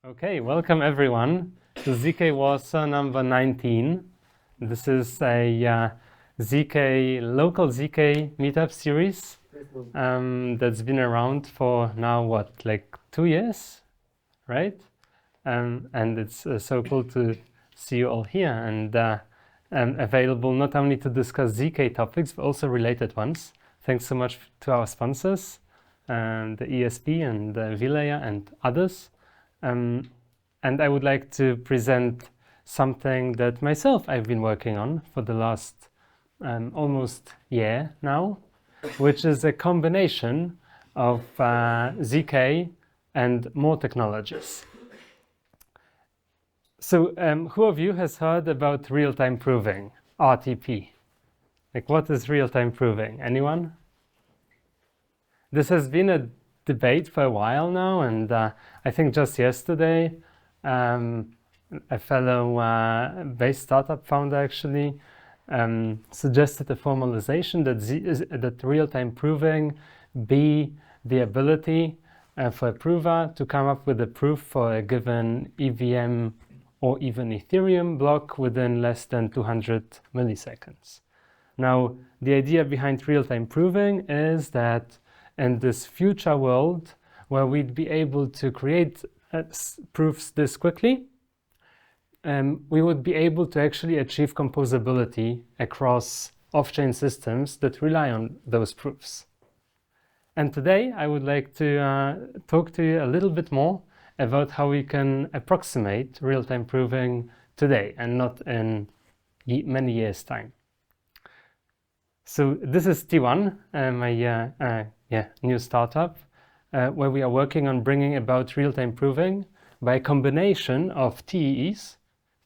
Okay, welcome everyone to zkWarsaw number 19. This is a local zk meetup series that's been around for now, like 2 years, right? And it's so cool to see you all here and available not only to discuss zk topics, but also related ones. Thanks so much to our sponsors, the ESP and Vilea and others. And I would like to present something that myself I've been working on for the last almost year now, which is a combination of zk and more technologies. So who of you has heard about real-time proving, RTP? Like, what is real-time proving? Anyone? This has been a debate for a while now, and I think just yesterday a fellow base startup founder actually suggested a formalization that real-time proving be the ability for a prover to come up with a proof for a given EVM or even Ethereum block within less than 200 milliseconds. Now, the idea behind real-time proving is that in this future world where we'd be able to create proofs this quickly, we would be able to actually achieve composability across off-chain systems that rely on those proofs. And today I would like to talk to you a little bit more about how we can approximate real-time proving today and not in many years' time. So this is T1, my new startup, where we are working on bringing about real-time proving by a combination of TEEs,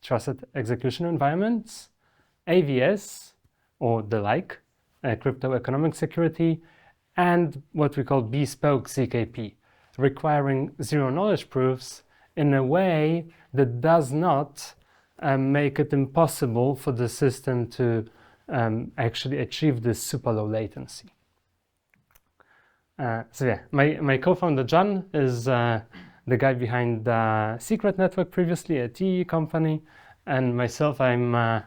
Trusted Execution Environments, AVS, or the like, Crypto Economic Security, and what we call bespoke zkP, requiring zero-knowledge proofs in a way that does not make it impossible for the system to actually achieve this super low latency. My co-founder John is the guy behind Secret Network, previously a TE company, and myself, I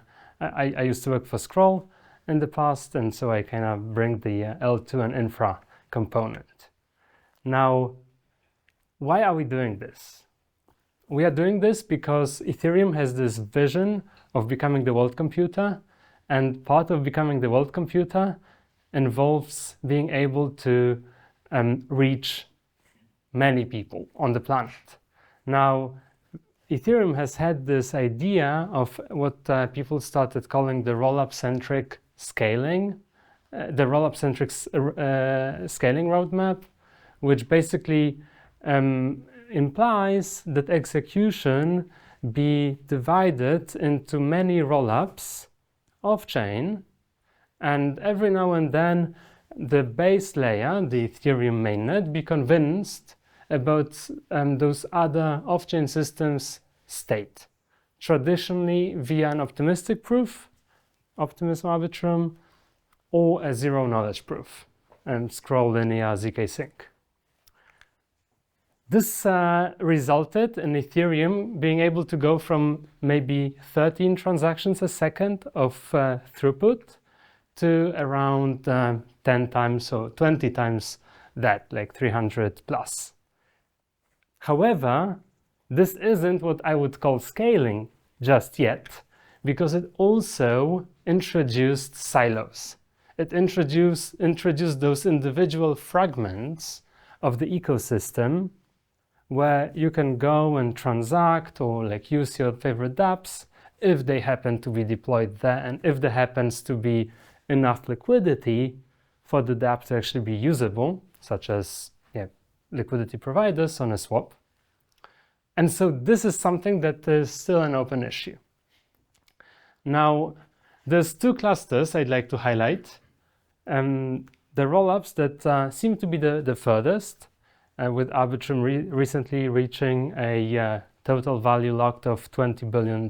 used to work for Scroll in the past, and so I kind of bring the L2 and infra component. Now, why are we doing this? We are doing this because Ethereum has this vision of becoming the world computer, and part of becoming the world computer involves being able to reach many people on the planet. Now, Ethereum has had this idea of what people started calling the rollup-centric scaling, the rollup-centric scaling roadmap, which basically implies that execution be divided into many rollups off-chain, and every now and then the base layer, the Ethereum mainnet, be convinced about those other off-chain systems' state, traditionally via an optimistic proof, optimism arbitrum, or a zero-knowledge proof, and Scroll linear zk sync. This resulted in Ethereum being able to go from maybe 13 transactions a second of throughput to around 10 times or 20 times that, like 300 plus. However, this isn't what I would call scaling just yet, because it also introduced silos. It introduced those individual fragments of the ecosystem where you can go and transact or like use your favorite dApps if they happen to be deployed there, and if there happens to be enough liquidity for the dApp to actually be usable, such as liquidity providers on a swap. And so this is something that is still an open issue. Now, there's two clusters I'd like to highlight. The rollups that seem to be the furthest, with Arbitrum recently reaching a total value locked of $20 billion.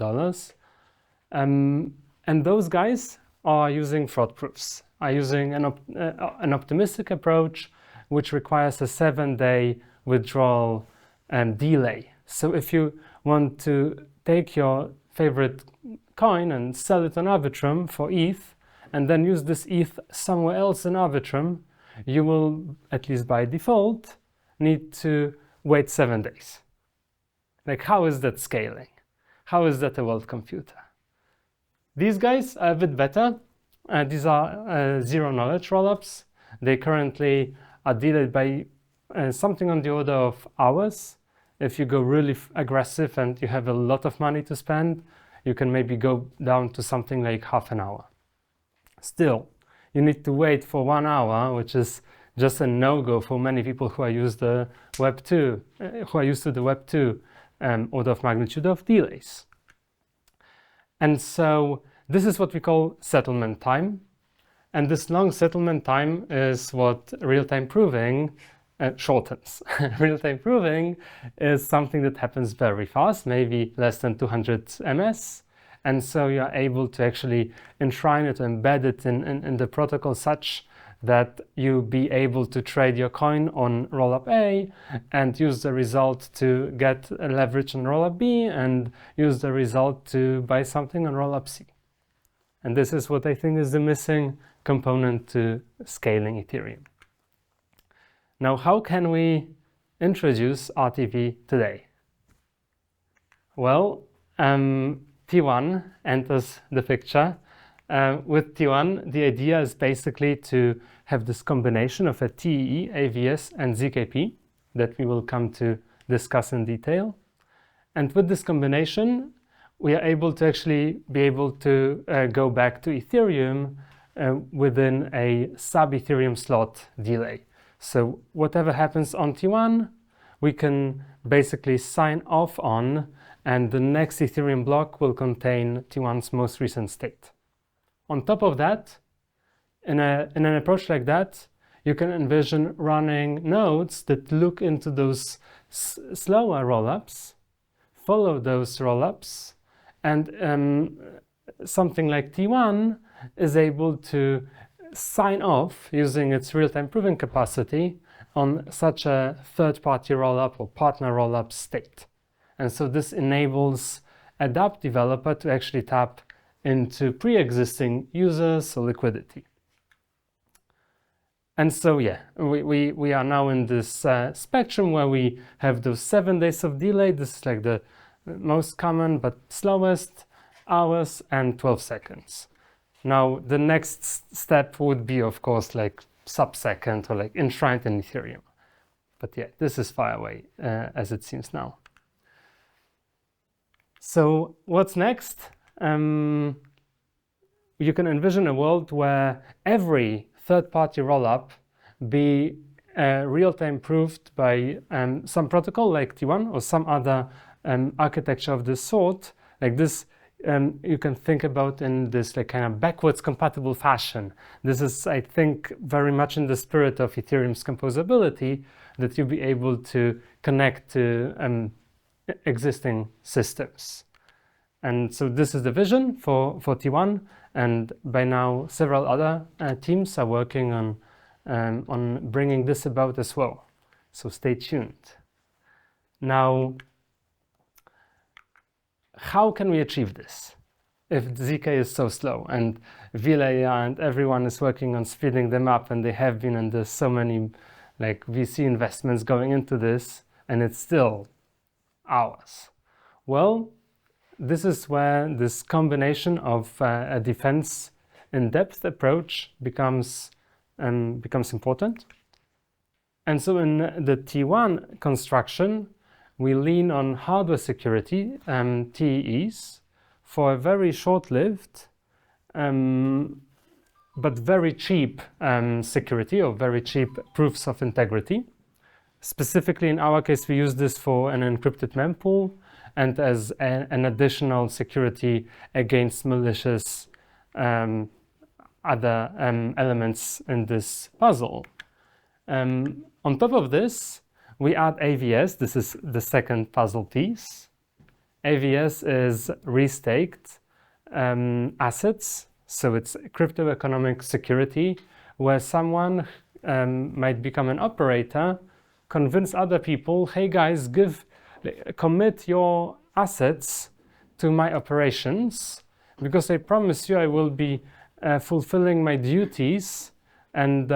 And those guys are using fraud proofs, are using an optimistic approach, which requires a 7-day withdrawal delay So if you want to take your favorite coin and sell it on Arbitrum for ETH, and then use this ETH somewhere else in Arbitrum, you will, at least by default, need to wait 7 days. Like, how is that scaling? How is that a world computer? These guys are a bit better. These are zero-knowledge rollups. They currently are delayed by something on the order of hours. If you go really aggressive and you have a lot of money to spend, you can maybe go down to something like half an hour. Still, you need to wait for 1 hour, which is just a no-go for many people who are used to the Web 2 order of magnitude of delays. And so this is what we call settlement time. And this long settlement time is what real-time proving shortens. Real-time proving is something that happens very fast, maybe less than 200 ms. And so you are able to actually enshrine it, embed it in the protocol such that you be able to trade your coin on rollup A and use the result to get a leverage on rollup B and use the result to buy something on rollup C. And this is what I think is the missing component to scaling Ethereum. Now, how can we introduce RTV today? Well, T1 enters the picture. With T1, the idea is basically to have this combination of a TEE, AVS, and zkP that we will come to discuss in detail. And with this combination, we are able to actually be able to go back to Ethereum within a sub-Ethereum slot delay. So whatever happens on T1, we can basically sign off on, and the next Ethereum block will contain T1's most recent state. On top of that, in an approach like that, you can envision running nodes that look into those slower rollups, follow those rollups, and something like T1 is able to sign off using its real-time proving capacity on such a third-party rollup or partner rollup state. And so this enables a dApp developer to actually tap into pre-existing users or liquidity. And so, yeah, we are now in this spectrum where we have those 7 days of delay. This is like the most common but slowest, hours and 12 seconds. Now, the next step would be, of course, like sub-second or like enshrined in Ethereum. But yeah, this is far away as it seems now. So what's next? You can envision a world where every third-party rollup be real-time proved by some protocol like T1 or some other architecture of this sort. Like this, you can think about in this like kind of backwards compatible fashion. This is, I think, very much in the spirit of Ethereum's composability, that you'll be able to connect to existing systems. And so this is the vision for T1, and by now several other teams are working on bringing this about as well. So stay tuned. Now, how can we achieve this if zk is so slow and Vilea and everyone is working on speeding them up, and they have been, and there's so many like VC investments going into this, and it's still hours? Well, this is where this combination of a defense in-depth approach becomes important. And so in the T1 construction, we lean on hardware security, TEEs, for a very short-lived but very cheap security, or very cheap proofs of integrity. Specifically, in our case, we use this for an encrypted mempool and as an additional security against malicious other elements in this puzzle. On top of this, we add AVS. This is the second puzzle piece. AVS is restaked assets, so it's crypto economic security, where someone might become an operator, convince other people, hey guys, give commit your assets to my operations, because I promise you I will be fulfilling my duties and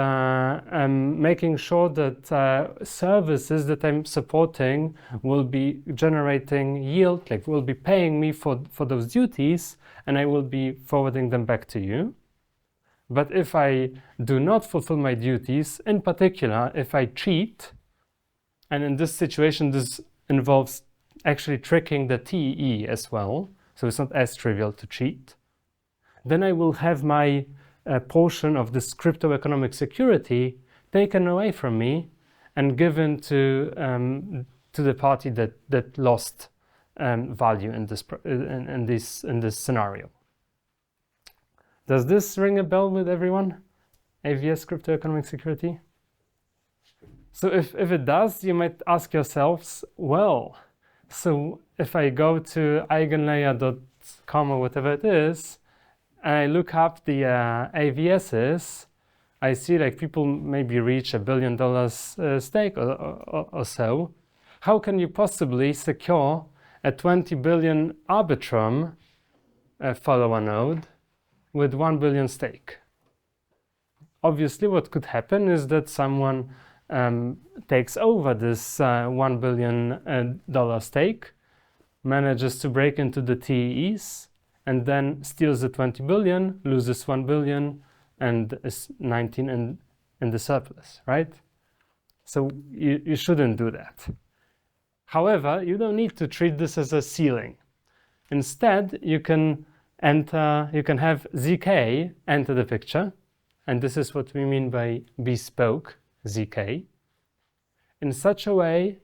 making sure that services that I'm supporting will be generating yield, like will be paying me for those duties, and I will be forwarding them back to you. But if I do not fulfill my duties, in particular, if I cheat, and in this situation, this involves actually tricking the TEE as well, so it's not as trivial to cheat, then I will have my portion of this crypto economic security taken away from me and given to the party that lost value in this scenario. Does this ring a bell with everyone? AVS, crypto economic security? So if it does, you might ask yourselves, well, so if I go to eigenlayer.com or whatever it is, and I look up the AVSs, I see like people maybe reach $1 billion stake or so. How can you possibly secure a 20 billion Arbitrum follower node with 1 billion stake? Obviously, what could happen is that someone takes over this $1 billion stake, manages to break into the TEEs, and then steals the 20 billion, loses 1 billion, and is 19 in the surplus, right? So you shouldn't do that. However, you don't need to treat this as a ceiling. Instead, you can have zk enter the picture, and this is what we mean by bespoke zk, in such a way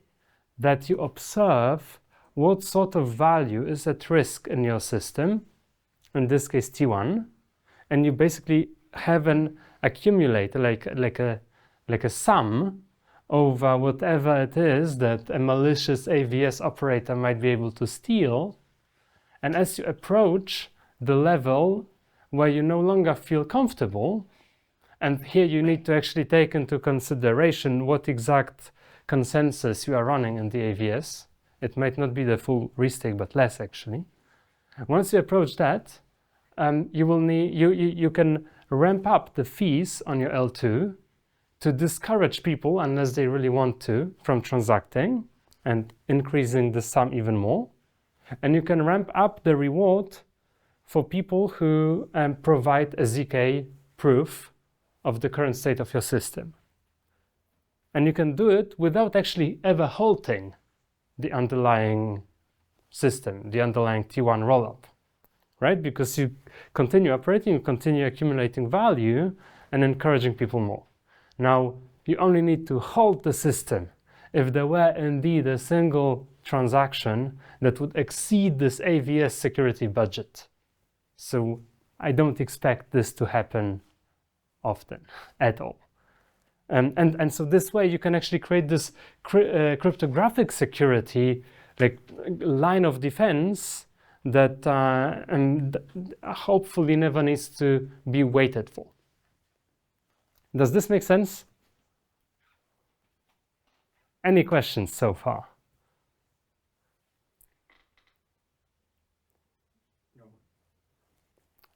that you observe what sort of value is at risk in your system, in this case T1, and you basically have an accumulator, like a sum over whatever it is that a malicious AVS operator might be able to steal. And as you approach the level where you no longer feel comfortable, and here you need to actually take into consideration what exact consensus you are running in the AVS. It might not be the full restake, but less actually. Once you approach that, you can ramp up the fees on your L2 to discourage people, unless they really want to, from transacting and increasing the sum even more. And you can ramp up the reward for people who provide a zk proof of the current state of your system. And you can do it without actually ever halting the underlying system, the underlying T1 rollup, right? Because you continue operating, you continue accumulating value and encouraging people more. Now, you only need to halt the system if there were indeed a single transaction that would exceed this AVS security budget. So I don't expect this to happen often at all. And so this way you can actually create this cryptographic security, like line of defense that hopefully never needs to be waited for. Does this make sense? Any questions so far? No.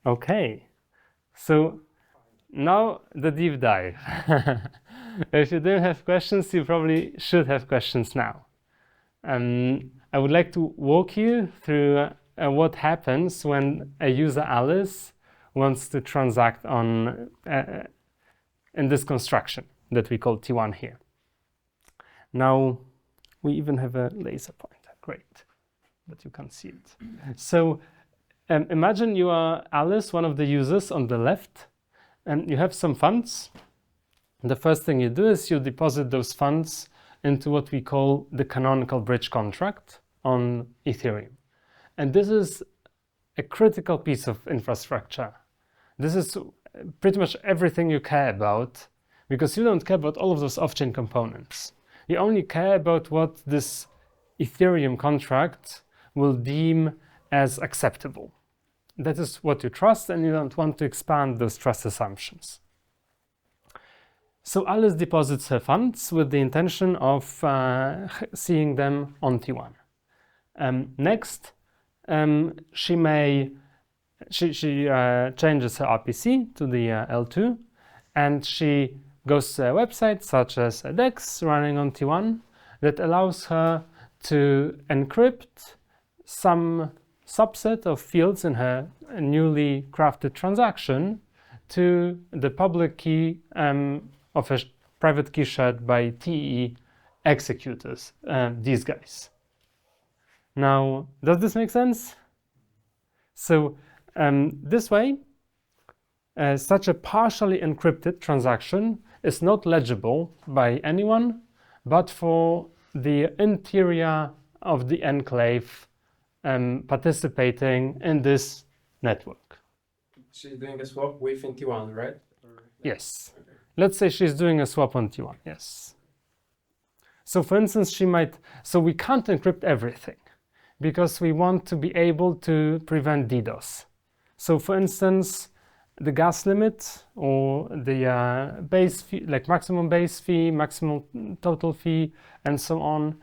Okay, so now the deep dive. If you didn't have questions, you probably should have questions now. I would like to walk you through what happens when a user Alice wants to transact on in this construction that we call T1 here. Now, we even have a laser pointer, great, but you can't see it. So imagine you are Alice, one of the users on the left, and you have some funds. The first thing you do is you deposit those funds into what we call the canonical bridge contract on Ethereum. And this is a critical piece of infrastructure. This is pretty much everything you care about, because you don't care about all of those off-chain components. You only care about what this Ethereum contract will deem as acceptable. That is what you trust, and you don't want to expand those trust assumptions. So Alice deposits her funds with the intention of seeing them on T1. Next, she changes her RPC to the L2, and she goes to a website such as a DEX running on T1 that allows her to encrypt some subset of fields in her newly crafted transaction to the public key of a private key shared by TE executors, these guys. Now, does this make sense? So this way, such a partially encrypted transaction is not legible by anyone, but for the interior of the enclave participating in this network. She's doing a swap within T1, right? Yes. Okay. Let's say she's doing a swap on T1, yes. So for instance, so we can't encrypt everything because we want to be able to prevent DDoS. So for instance, the gas limit or the base fee, like maximum base fee, maximum total fee, and so on,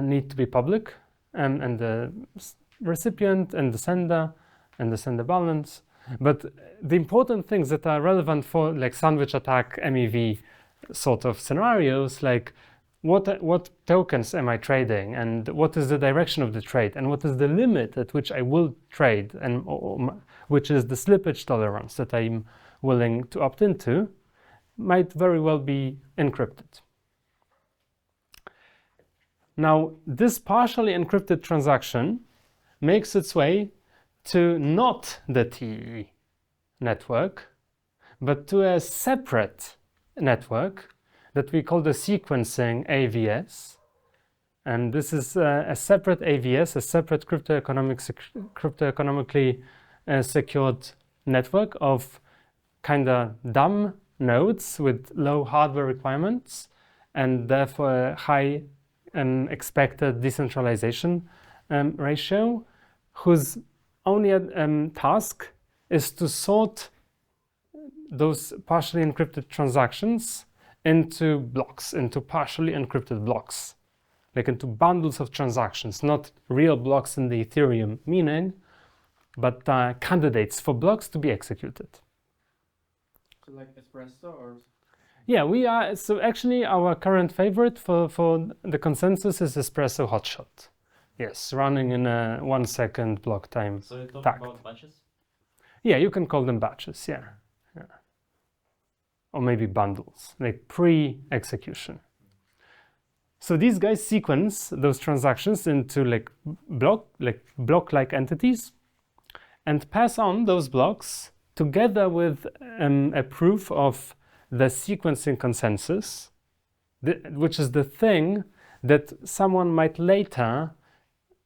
need to be public, and the recipient and the sender balance. But the important things that are relevant for like sandwich attack, MEV sort of scenarios, like what tokens am I trading, and what is the direction of the trade, and what is the limit at which I will trade, and which is the slippage tolerance that I'm willing to opt into, might very well be encrypted. Now, this partially encrypted transaction makes its way to not the TE network, but to a separate network that we call the sequencing AVS. And this is a separate AVS, a separate cryptoeconomically secured network of kind of dumb nodes with low hardware requirements and therefore a high expected decentralization ratio, whose only task is to sort those partially encrypted transactions into blocks, into partially encrypted blocks, like into bundles of transactions, not real blocks in the Ethereum meaning, but candidates for blocks to be executed. So like espresso or? Yeah, we are. So actually our current favorite for the consensus is espresso hotshot. Yes, running in a 1 second block time. So you're talking about batches? Yeah, you can call them batches, yeah. Or maybe bundles, like pre-execution. So these guys sequence those transactions into like block-like entities and pass on those blocks together with a proof of the sequencing consensus, which is the thing that someone might later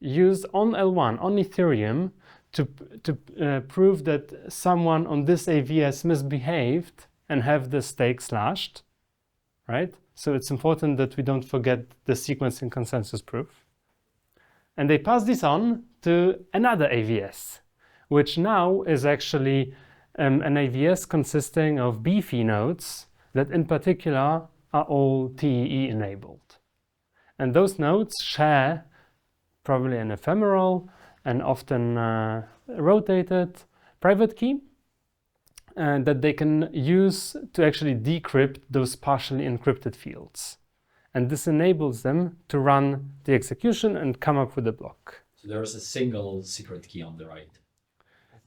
use on L1, on Ethereum, to prove that someone on this AVS misbehaved and have the stake slashed, right? So it's important that we don't forget the sequencing consensus proof. And they pass this on to another AVS, which now is actually an AVS consisting of beefy nodes that in particular are all TEE enabled. And those nodes share probably an ephemeral and often rotated private key that they can use to actually decrypt those partially encrypted fields. And this enables them to run the execution and come up with a block. So there's a single secret key on the right.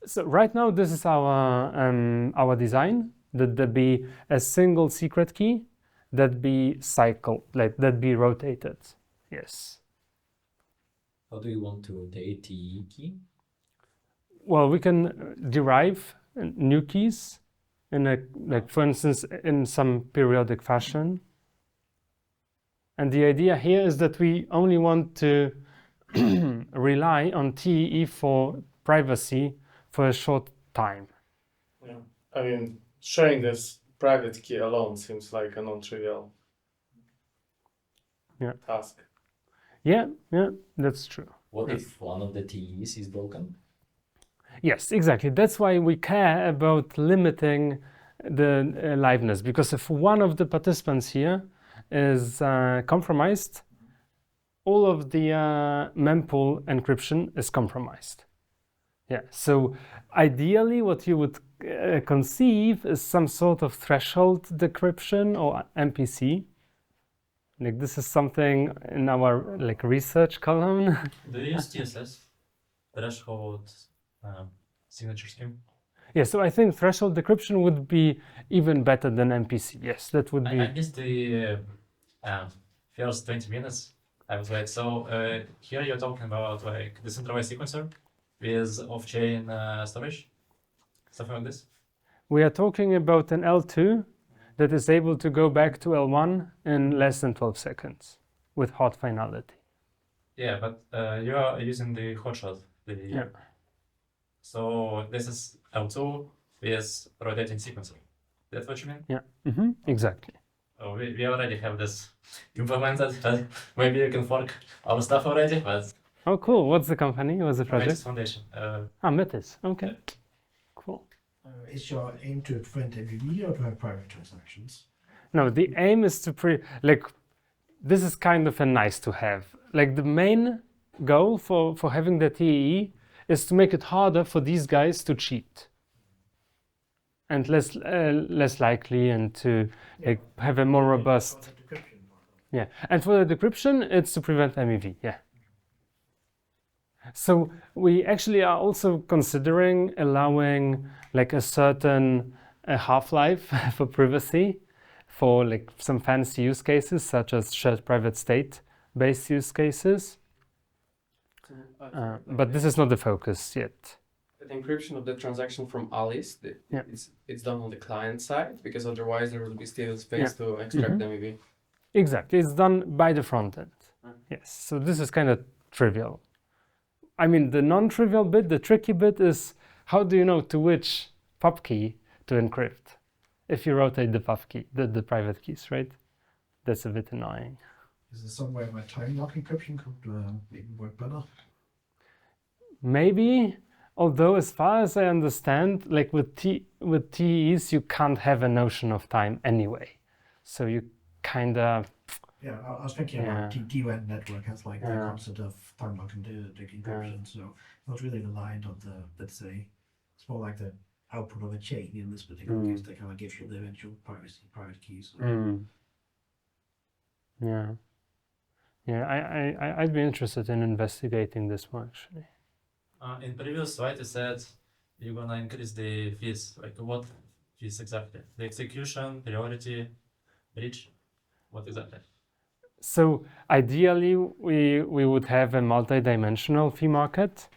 So right now this is our design, that there be a single secret key that be cycled, like that be rotated. Yes. How do you want to rotate TE key? Well, we can derive new keys in a, like for instance, in some periodic fashion. And the idea here is that we only want to rely on TEE for privacy for a short time. Yeah, I mean, sharing this private key alone seems like a non-trivial task. Yeah, that's true. What if one of the TEs is broken? Yes, exactly. That's why we care about limiting liveness, because if one of the participants here is compromised, all of the mempool encryption is compromised. Yeah, so ideally what you would conceive is some sort of threshold decryption or MPC. Like this is something in our like research column. Do you use TSS? Threshold signature scheme? Yeah, so I think threshold decryption would be even better than MPC. Yes, that would be. I missed the first 20 minutes. I was like, so here you're talking about like decentralized sequencer with off-chain storage, something like this. We are talking about an L2 that is able to go back to L1 in less than 12 seconds with hot finality. Yeah, but you are using the hotshot. Yeah. So this is L2 with rotating sequencer. That's what you mean? Yeah, exactly. Oh, we already have this implemented, but maybe you can fork our stuff already, but Oh, cool. What's the company? What's the project? Metis Foundation. Metis. Okay. Cool. Is your aim to prevent MVV or to have private transactions? No, the aim is to this is kind of a nice to have. Like the main goal for having the TEE is to make it harder for these guys to cheat. And less likely and to like have a more robust. Yeah. And for the decryption, it's to prevent MEV. Yeah. So we actually are also considering allowing like a certain half-life for privacy for like some fancy use cases such as shared private state based use cases. But this is not the focus yet. The encryption of the transaction from Alice, it's done on the client side, because otherwise there will be still space to extract them maybe. Exactly, it's done by the front end. Yes, so this is kind of trivial. I mean, the non-trivial bit, the tricky bit is how do you know to which pub key to encrypt if you rotate the pub key, the private keys, right? That's a bit annoying. Is there somewhere where time lock encryption could maybe work better? Maybe, although as far as I understand, like with TEs, you can't have a notion of time anyway. So you kind of... Yeah, I was thinking about DWAN network has like the concept of time lock and decryption, so not really reliant on the, let's say, it's more like the output of a chain in this particular case that kind of gives you the eventual private keys. Yeah. Yeah, I'd be interested in investigating this one actually. In previous slide, you said you're gonna increase the fees. Like what fees exactly? The execution, priority, bridge? What exactly? So ideally, we would have a multi-dimensional fee market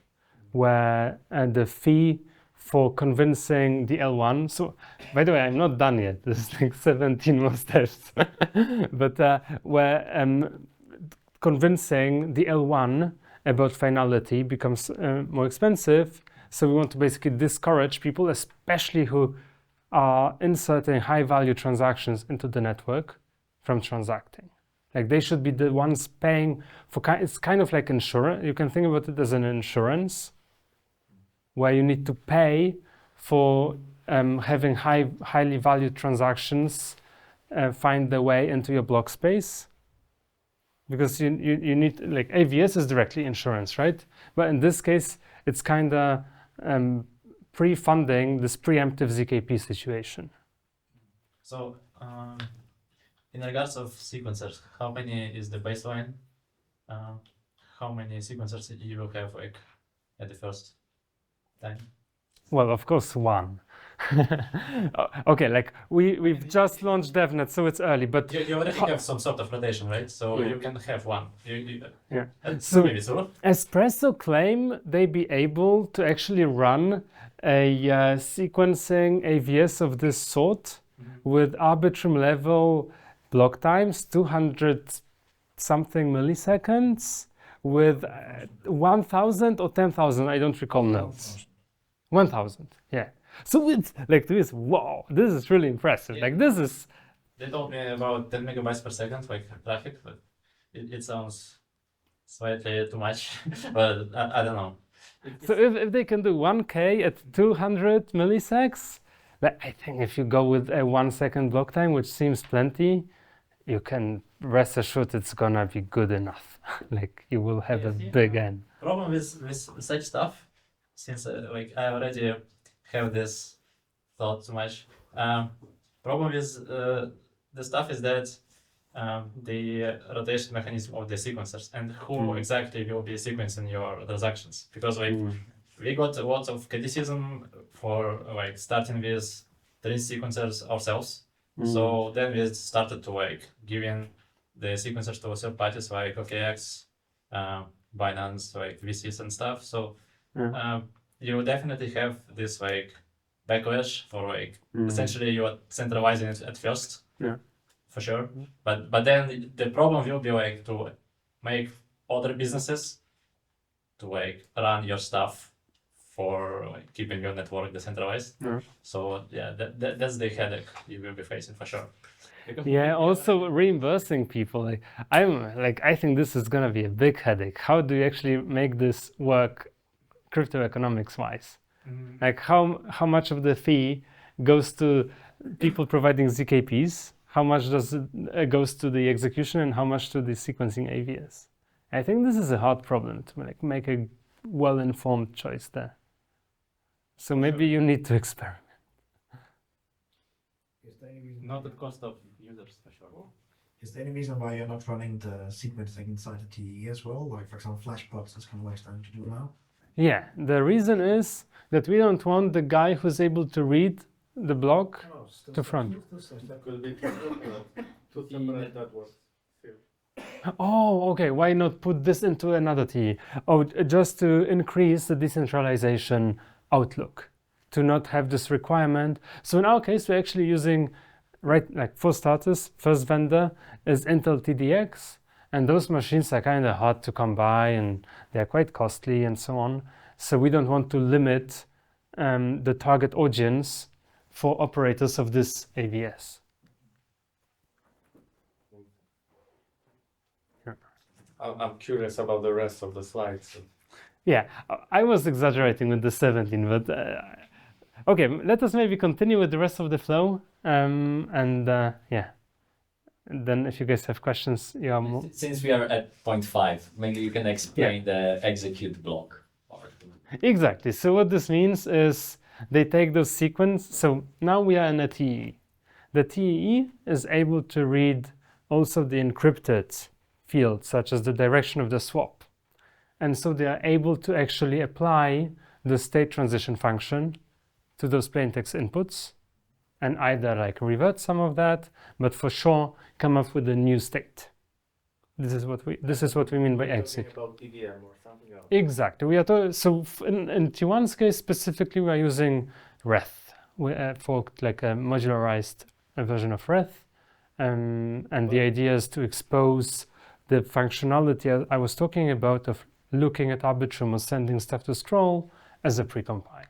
where the fee for convincing the L1. So, by the way, I'm not done yet. There's like 17 more steps. But where convincing the L1 about finality becomes more expensive. So we want to basically discourage people, especially who are inserting high-value transactions into the network, from transacting. Like they should be the ones paying for. It's kind of like insurance. You can think about it as an insurance, where you need to pay for having highly valued transactions find their way into your block space. Because you need, like AVS is directly insurance, right? But in this case, it's kind of pre-funding this preemptive ZKP situation. So, in regards of sequencers, how many is the baseline? How many sequencers you will have like at the first time? Well, of course, one. Okay, like we've just launched DevNet, so it's early, but you already have some sort of rotation, right? So you can have one. Yeah. So maybe so. Espresso claim they be able to actually run a sequencing AVS of this sort with Arbitrum level block times, 200 something milliseconds, with 1,000 or 10,000, I don't recall nodes. 1,000, yeah. So it's like this, wow, this is really impressive. Yeah. Like this is... They told me about 10 megabytes per second, like traffic, but it sounds slightly too much, but I don't know. So if they can do 1K at 200 milliseconds, But I think if you go with a 1 second block time, which seems plenty, you can rest assured it's gonna be good enough. Like you will have a big N. Problem with such stuff, since like I already have this thought too much. Problem with the stuff is that the rotation mechanism of the sequencers and who exactly will be sequencing your transactions, because like we got a lot of criticism for like starting with 3 sequencers ourselves. So then we started to like giving the sequencers to third parties like OKX, Binance, like VCs and stuff. So you definitely have this like backlash for like essentially you are centralizing it at first. For sure. But then the problem will be like to make other businesses to like run your stuff for like keeping your network decentralized. So yeah, that's the headache you will be facing for sure. Yeah, also reimbursing people. I think this is gonna be a big headache. How do you actually make this work crypto economics wise? Like how much of the fee goes to people providing ZKPs? How much does it goes to the execution and how much to the sequencing AVS? I think this is a hard problem to like make a well-informed choice there. So maybe you need to experiment. Not at cost of users for sure. Is there any reason why you're not running the sequencing inside the TE as well? Like for example, Flashbox is kind of like starting to do now. Yeah, the reason is that we don't want the guy who's able to read the block to front. Could be two separate networks. Oh, okay. Why not put this into another TE? Oh, just to increase the decentralization outlook, to not have this requirement. So in our case, we're actually using, right, like for starters, first vendor is Intel TDX, and those machines are kind of hard to come by and they're quite costly and so on. So we don't want to limit the target audience for operators of this AVS. I'm curious about the rest of the slides. Yeah, I was exaggerating with the 17, but okay, let us maybe continue with the rest of the flow. Yeah, and then if you guys have questions, you are more... Since we are at point 5, maybe you can explain the execute block part. Exactly. So what this means is they take those sequence. So now we are in a TE. The TE is able to read also the encrypted fields, such as the direction of the swap. And so they are able to actually apply the state transition function to those plaintext inputs and either like revert some of that, but for sure come up with a new state. This is what we mean by execute. About EVM or something else. Exactly. We are so in T1's case specifically, we are using Reth for like a modularized version of Reth, and the idea is to expose the functionality I was talking about of looking at Arbitrum or sending stuff to scroll as a precompile.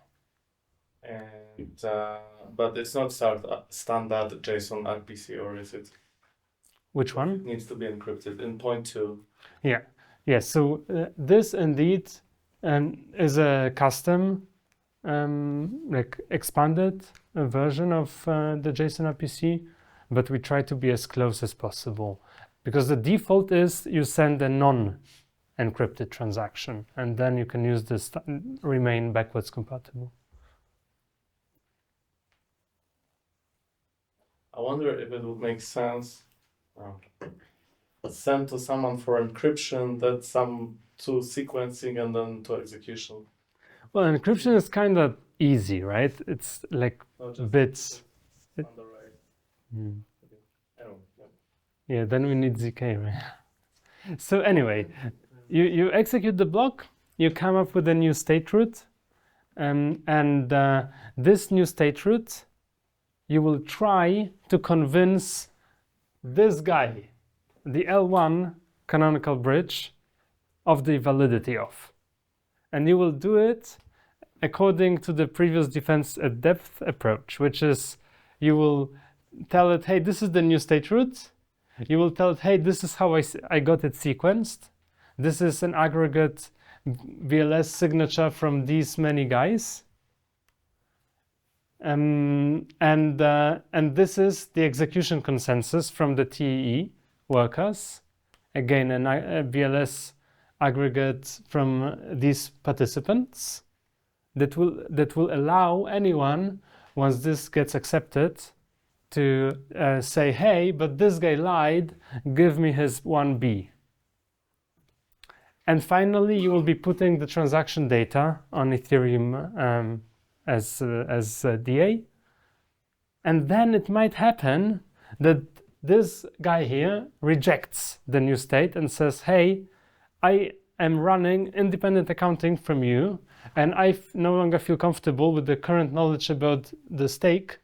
And but it's not standard JSON RPC, or is it? Which one? It needs to be encrypted in point 2. Yeah. Yeah. So this indeed is a custom, like expanded version of the JSON RPC, but we try to be as close as possible because the default is you send a non-encrypted transaction, and then you can use this remain backwards compatible. I wonder if it would make sense send to someone for encryption, that some to sequencing and then to execution. Well, encryption is kind of easy, right? It's like bits. On the right. Yeah, then we need ZK, right? So anyway, you execute the block, you come up with a new state root, and this new state root, you will try to convince this guy, the L1 canonical bridge, of the validity of. And you will do it according to the previous defense at depth approach, which is you will tell it, hey, this is the new state root. You will tell it, hey, this is how I got it sequenced. This is an aggregate VLS signature from these many guys. And this is the execution consensus from the TEE workers. Again, a VLS aggregate from these participants that will allow anyone, once this gets accepted, to say, hey, but this guy lied, give me his 1B. And finally, you will be putting the transaction data on Ethereum as DA. And then it might happen that this guy here rejects the new state and says, hey, I am running independent accounting from you, and I no longer feel comfortable with the current knowledge about the stake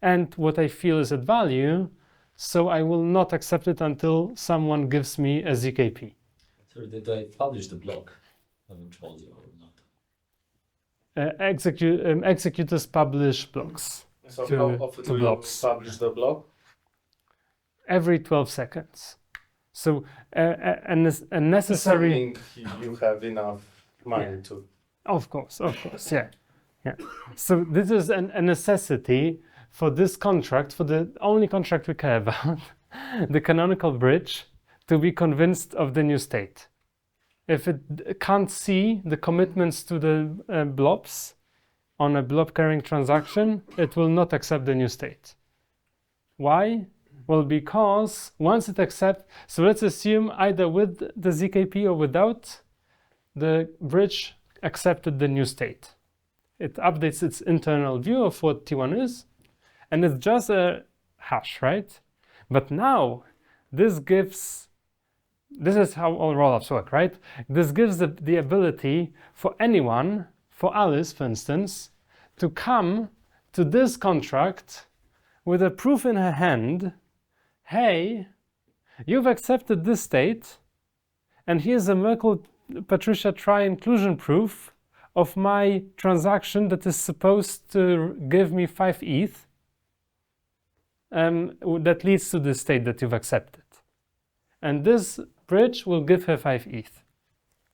and what I feel is at value, so I will not accept it until someone gives me a zkP. So did I publish the block? I haven't told you or not. Executors publish blocks. So to- how often to do you blocks. publish the block? Every 12 seconds. So a necessary... Assuming you have enough money to. Of course, yeah. So this is a necessity for this contract, for the only contract we care about, the canonical bridge, to be convinced of the new state. If it can't see the commitments to the blobs on a blob carrying transaction, it will not accept the new state. Why? Well, because once it accepts, so let's assume either with the zkP or without, the bridge accepted the new state. It updates its internal view of what T1 is, and it's just a hash, right? But now, this is how all rollups work, right? This gives the ability for anyone, for Alice, for instance, to come to this contract with a proof in her hand, hey, you've accepted this state, and here's a Merkle Patricia try inclusion proof of my transaction that is supposed to give me 5 ETH that leads to the state that you've accepted. And this bridge will give her 5 ETH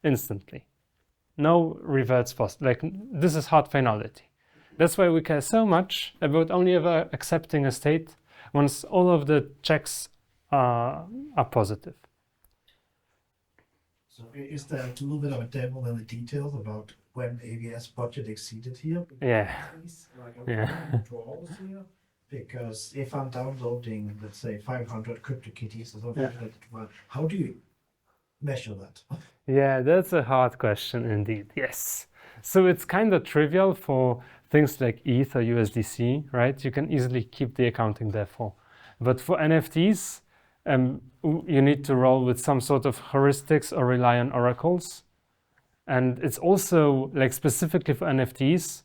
instantly. No reverts possible. Like, this is hard finality. That's why we care so much about only ever accepting a state once all of the checks are positive. So is there a little bit of a devil in the details about when AWS budget exceeded here? Yeah. Like Yeah. withdrawals here? Because if I'm downloading, let's say, 500 CryptoKitties or something, well, how do you measure that? Yeah, that's a hard question indeed. Yes. So it's kind of trivial for things like ETH or USDC, right? You can easily keep the accounting there for. But for NFTs, you need to roll with some sort of heuristics or rely on oracles. And it's also, like, specifically for NFTs,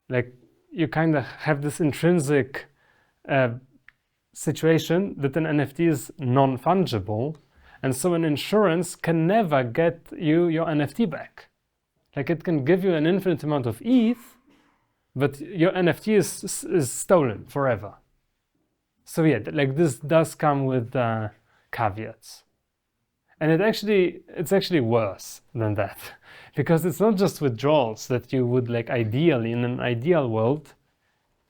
like, you kind of have this intrinsic situation that an NFT is non-fungible, and so an insurance can never get you your NFT back. Like, it can give you an infinite amount of ETH, but your NFT is stolen forever. So yeah, like, this does come with caveats. And it's actually worse than that, because it's not just withdrawals that you would, like, ideally, in an ideal world,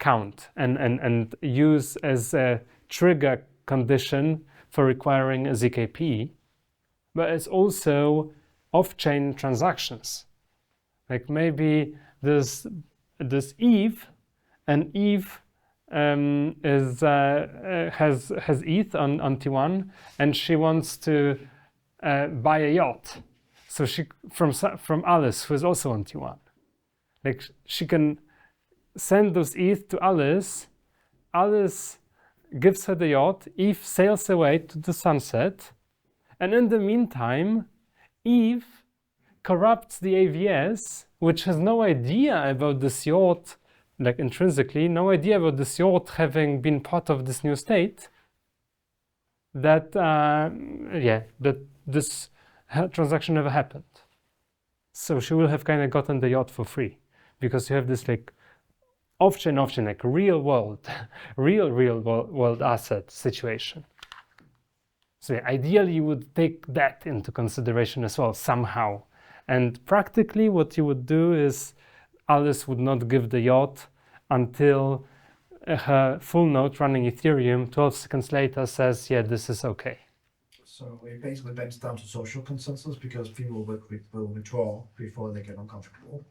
count and use as a trigger condition for requiring a zkP, but it's also off-chain transactions. Like, maybe this Eve, and Eve has ETH on T1, and she wants to buy a yacht. So she from Alice, who is also on T1. Like, she can send those ETH to Alice. Alice gives her the yacht. Eve sails away to the sunset, and in the meantime, Eve corrupts the AVS, which has no idea about this yacht, like, intrinsically, no idea about this yacht having been part of this new state, that this transaction never happened. So she will have kind of gotten the yacht for free, because you have this, like, off-chain, like, real world asset situation. So yeah, ideally you would take that into consideration as well somehow. And practically what you would do is Alice would not give the yacht until her full node running Ethereum 12 seconds later says, yeah, this is okay. So it basically bends down to social consensus because people will withdraw before they get uncomfortable.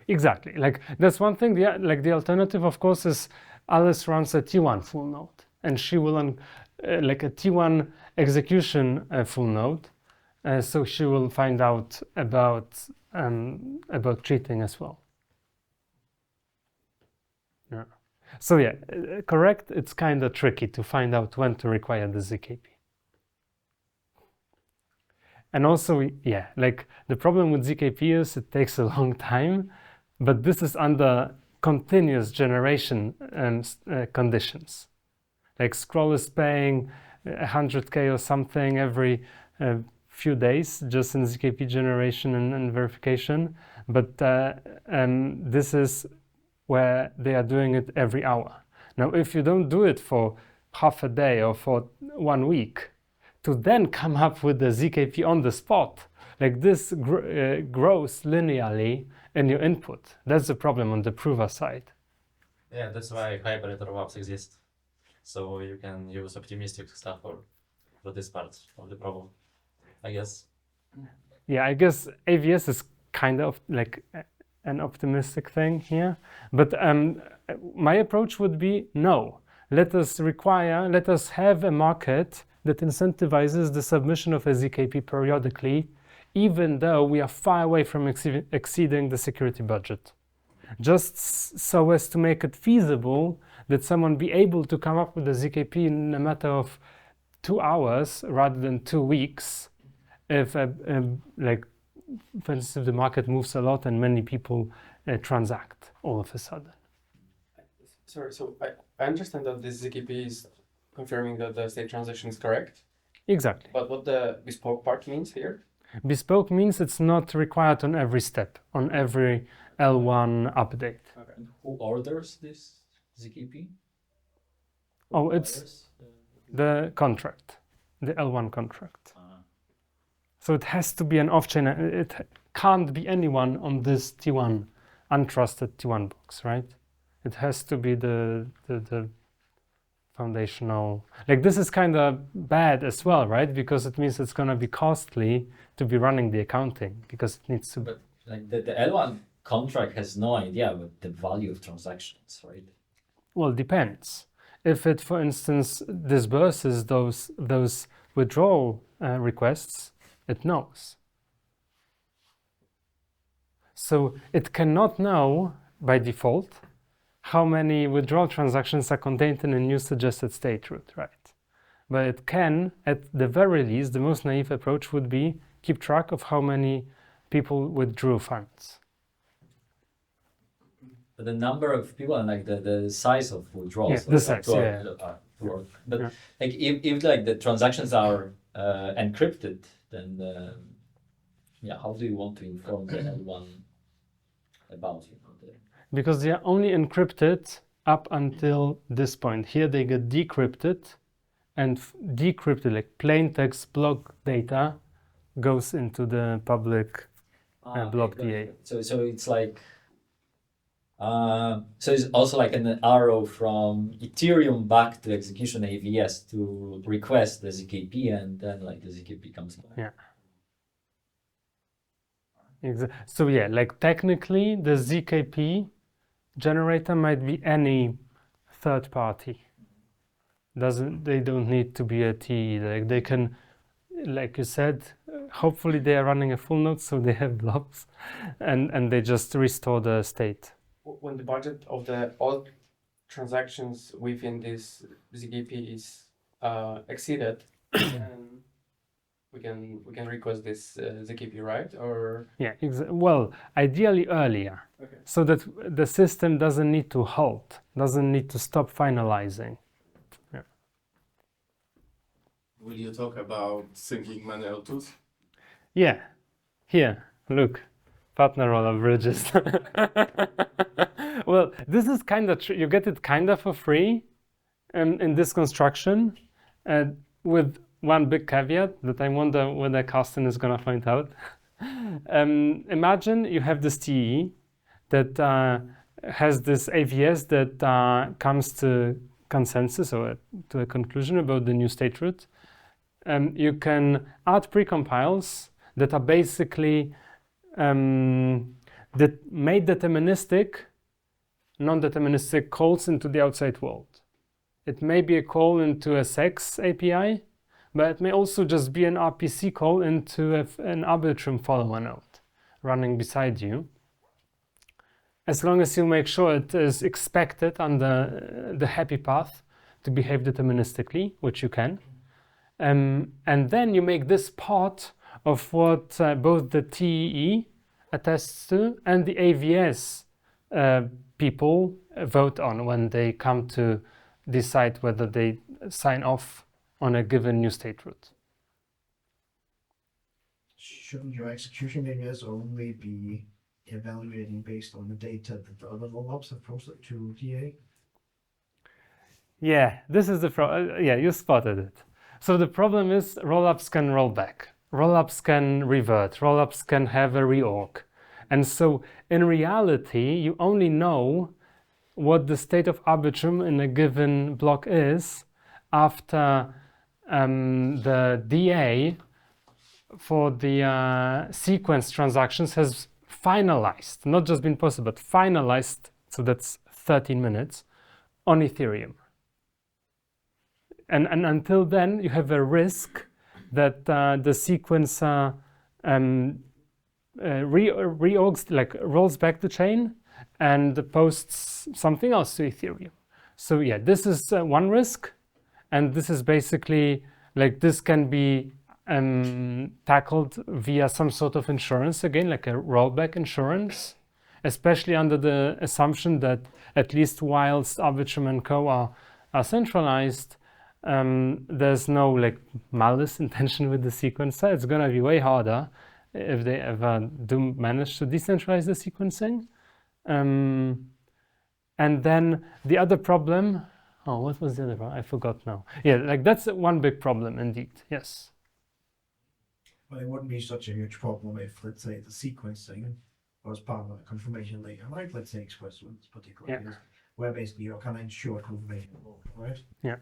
Exactly. Like that's one thing. The alternative, of course, is Alice runs a T1 full node, and she will like a T1 execution full node, so she will find out about cheating as well. Yeah. So yeah, correct. It's kind of tricky to find out when to require the zkP. And also, yeah, like the problem with zkP is it takes a long time, but this is under continuous generation conditions. Like Scroll is paying 100K or something every few days just in zkP generation and verification, but this is where they are doing it every hour. Now, if you don't do it for half a day or for 1 week, to then come up with the zkP on the spot, like this grows linearly in your input. That's the problem on the prover side. Yeah, that's why hybrid rollups exist. So you can use optimistic stuff for this part of the problem, I guess. Yeah, I guess AVS is kind of like an optimistic thing here. But my approach would be no. Let us have a market that incentivizes the submission of a zkP periodically, even though we are far away from exceeding the security budget. Just so as to make it feasible that someone be able to come up with a zkP in a matter of 2 hours rather than 2 weeks, if like, for instance, if the market moves a lot and many people transact all of a sudden. Sorry, so I understand that this zkP is confirming that the state transition is correct. Exactly. But what the bespoke part means here? Bespoke means it's not required on every step, on every L1 update. Okay. And who orders this zkP? Oh, it's the contract, the L1 contract. So it has to be an off-chain. It can't be anyone on this T1, untrusted T1 box, right? It has to be the foundational. Like this is kind of bad as well, right? Because it means it's going to be costly to be running the accounting because it needs to. But like the L1 contract has no idea about the value of transactions, right? Well, depends. If it, for instance, disburses those withdrawal requests, it knows. So it cannot know by default how many withdrawal transactions are contained in a new suggested state root, right? But it can, at the very least, the most naive approach would be keep track of how many people withdrew funds. But the number of people and like the size of withdrawals. Yeah, the size, yeah. But Yeah. like if like the transactions are encrypted, then yeah, how do you want to inform the L1 about the Because they are only encrypted up until this point. Here they get decrypted, and decrypted, like plain text block data, goes into the public block DA. So it's like so it's also like an arrow from Ethereum back to execution AVS to request the zkP, and then like the zkP comes back. Yeah. So yeah, like technically the zkP generator might be any third party. They don't need to be a TE. Like they can, like you said, hopefully they are running a full node, so they have blobs, and they just restore the state. When the budget of all transactions within this zkP is exceeded, then we can request this zkP, right? Or Yeah, well, ideally earlier, okay. so that the system doesn't need to halt, doesn't need to stop finalizing. Yeah. Will you talk about syncing many L2s? Yeah, here, look, partner rollup bridges. Well, this is kind of you get it kind of for free in this construction, with one big caveat that I wonder whether Carsten is going to find out. Imagine you have this TE that has this AVS that comes to consensus or to a conclusion about the new state root. You can add precompiles that are basically that made deterministic, non-deterministic calls into the outside world. It may be a call into a SEX API, but it may also just be an RPC call into an Arbitrum follower node running beside you. As long as you make sure it is expected under the happy path to behave deterministically, which you can. And then you make this part of what both the TEE attests to and the AVS people vote on when they come to decide whether they sign off on a given new state root. Shouldn't your execution areas only be evaluating based on the data that the other rollups have posted to DA? Yeah, this is the yeah, you spotted it. So the problem is rollups can roll back, rollups can revert, rollups can have a reorg. And so in reality, you only know what the state of Arbitrum in a given block is after the DA for the sequence transactions has finalized, not just been posted, but finalized, so that's 13 minutes, on Ethereum. And until then, you have a risk that the sequencer reorgs, like rolls back the chain and posts something else to Ethereum. So yeah, this is one risk, and this is basically like this can be tackled via some sort of insurance, again, like a rollback insurance, especially under the assumption that at least whilst Arbitrum and Co are centralized, there's no like malice intention with the sequencer. It's gonna be way harder if they ever do manage to decentralize the sequencing. And then the other problem, oh, what was the other problem? I forgot now. Yeah, like that's one big problem indeed, yes. Well, it wouldn't be such a huge problem if, let's say, the sequencing was part of a confirmation layer, like, let's say, Express ones, particularly, Yeah. where basically you're kind of ensure confirmation, right? Yeah.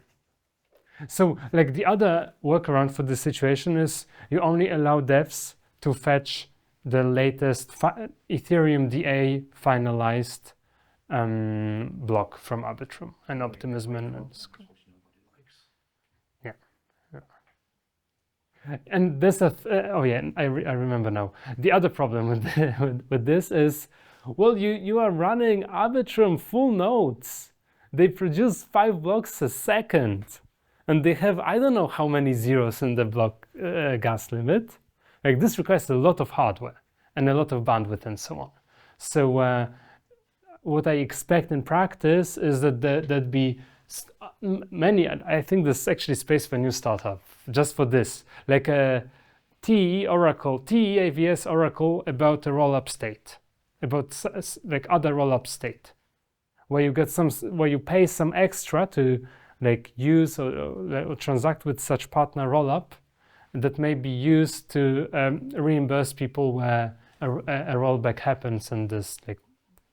So, like the other workaround for this situation is you only allow devs to fetch the latest Ethereum DA finalized block from Arbitrum and Optimism and yeah. And this oh yeah, I remember now. The other problem with this is, well, you are running Arbitrum full nodes. They produce 5 blocks a second, and they have I don't know how many zeros in the block gas limit. Like this requires a lot of hardware and a lot of bandwidth and so on. So what I expect in practice is that there'd be many, I think there's actually space for a new startup just for this, like a TE AVS Oracle about a rollup state, about like other rollup state, where you get where you pay some extra to like use or transact with such partner rollup that may be used to reimburse people where a rollback happens and there's like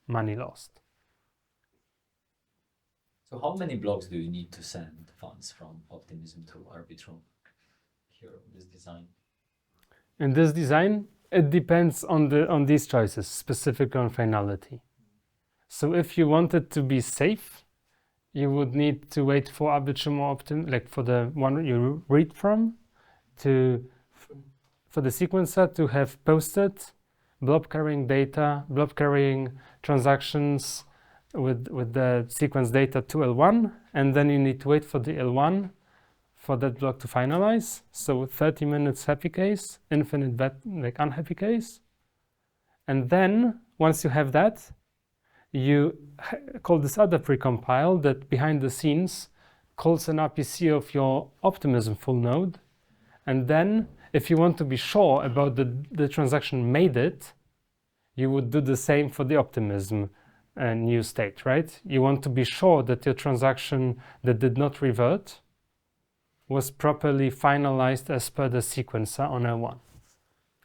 money lost. So how many blocks do you need to send funds from Optimism to Arbitrum here in this design? In this design, it depends on these choices, specific on finality. So if you wanted to be safe, you would need to wait for Arbitrum or like for the one you read from, for the sequencer to have posted blob carrying data, blob carrying transactions with the sequence data to L1, and then you need to wait for the L1 for that block to finalize. So 30 minutes happy case, infinite like unhappy case. And then once you have that, you call this other precompile that behind the scenes calls an RPC of your Optimism full node. And then if you want to be sure about the transaction made it, you would do the same for the Optimism new state, right? You want to be sure that your transaction that did not revert was properly finalized as per the sequencer on L1.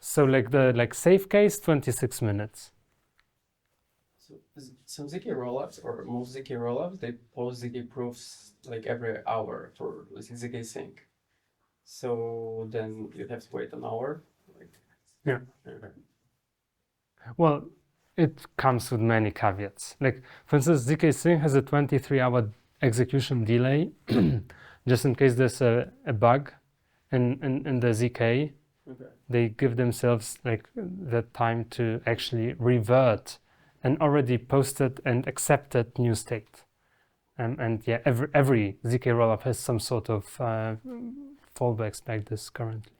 So like the safe case, 26 minutes. some zk rollups or most zk rollups, they post zk proofs like every hour for zk sync. So then you have to wait an hour. Like, Yeah. Okay. Well, it comes with many caveats. Like, for instance, zk sync has a 23-hour execution delay, just in case there's a bug in the zk. Okay. They give themselves like that time to actually revert an already posted and accepted new state. And yeah, every zk rollup has some sort of fallbacks like this currently.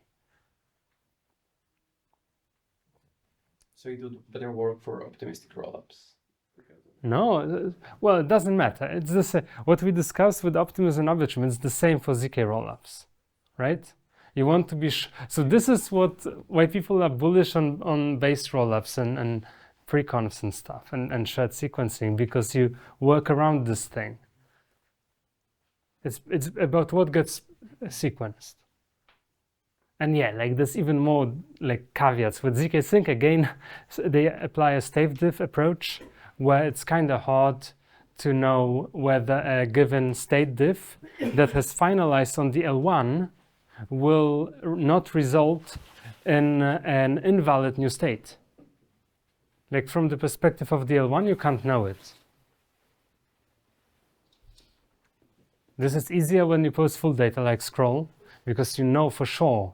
So you do better work for optimistic rollups. No, well, it doesn't matter. It's the same. What we discussed with Optimus and Arbitrum, it's the same for zk rollups, right? You want to be so this is why people are bullish on based rollups and preconfs and stuff and shared sequencing, because you work around this thing. It's about what gets sequenced. And yeah, like there's even more like caveats with zk sync. Again, they apply a state diff approach where it's kind of hard to know whether a given state diff that has finalized on the L1 will not result in an invalid new state. Like from the perspective of the L1, you can't know it. This is easier when you post full data like scroll, because you know for sure.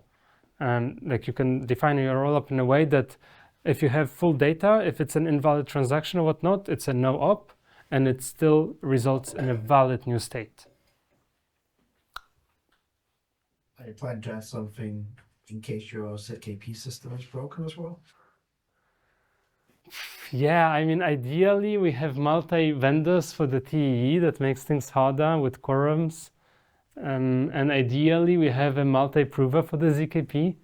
Like you can define your rollup in a way that if you have full data, if it's an invalid transaction or whatnot, it's a no op, and it still results in a valid new state. Are you planning to add something in case your zkP system is broken as well? Yeah, I mean, ideally we have multi-vendors for the TEE that makes things harder with quorums. And ideally we have a multi-prover for the zkP,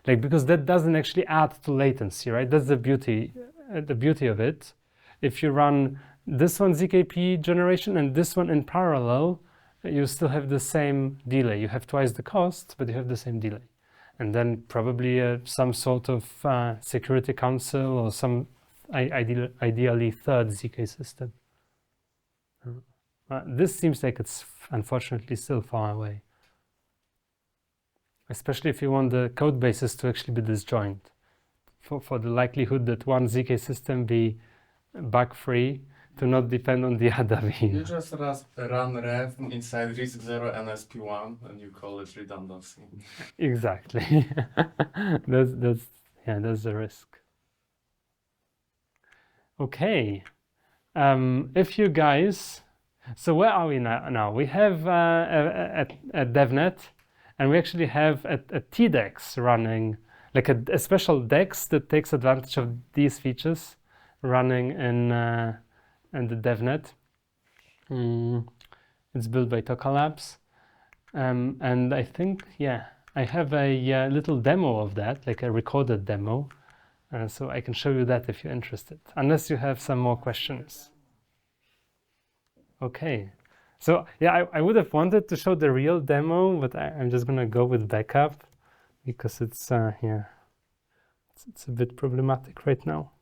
like, because that doesn't actually add to latency, right? That's the beauty of it. If you run this one zkP generation and this one in parallel, you still have the same delay. You have twice the cost, but you have the same delay. And then probably some sort of security council or some ideally third zk system. This seems like it's unfortunately still far away. Especially if you want the code bases to actually be disjoint. For the likelihood that one zk system be bug-free to not depend on the other. You just run ref inside risk0 and SP1 and you call it redundancy. Exactly. that's the risk. Okay. If you guys, so where are we now? We have a DevNet, and we actually have a TDEX running, like a special DEX that takes advantage of these features running in the DevNet. It's built by Toka Labs. And I think, yeah, I have a little demo of that, like a recorded demo. So I can show you that if you're interested, unless you have some more questions. Okay. So yeah, I would have wanted to show the real demo, but I'm just going to go with backup because it's it's a bit problematic right now.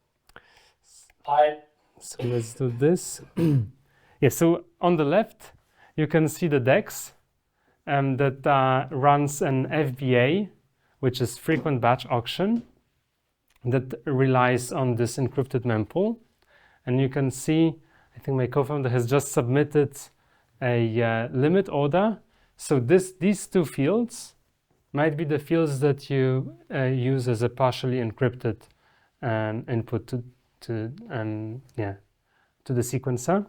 So let's do this. Yeah, so on the left, you can see the DEX that runs an FBA, which is frequent batch auction, that relies on this encrypted mempool. And you can see, I think my co-founder has just submitted a limit order. So these two fields might be the fields that you use as a partially encrypted input to the sequencer.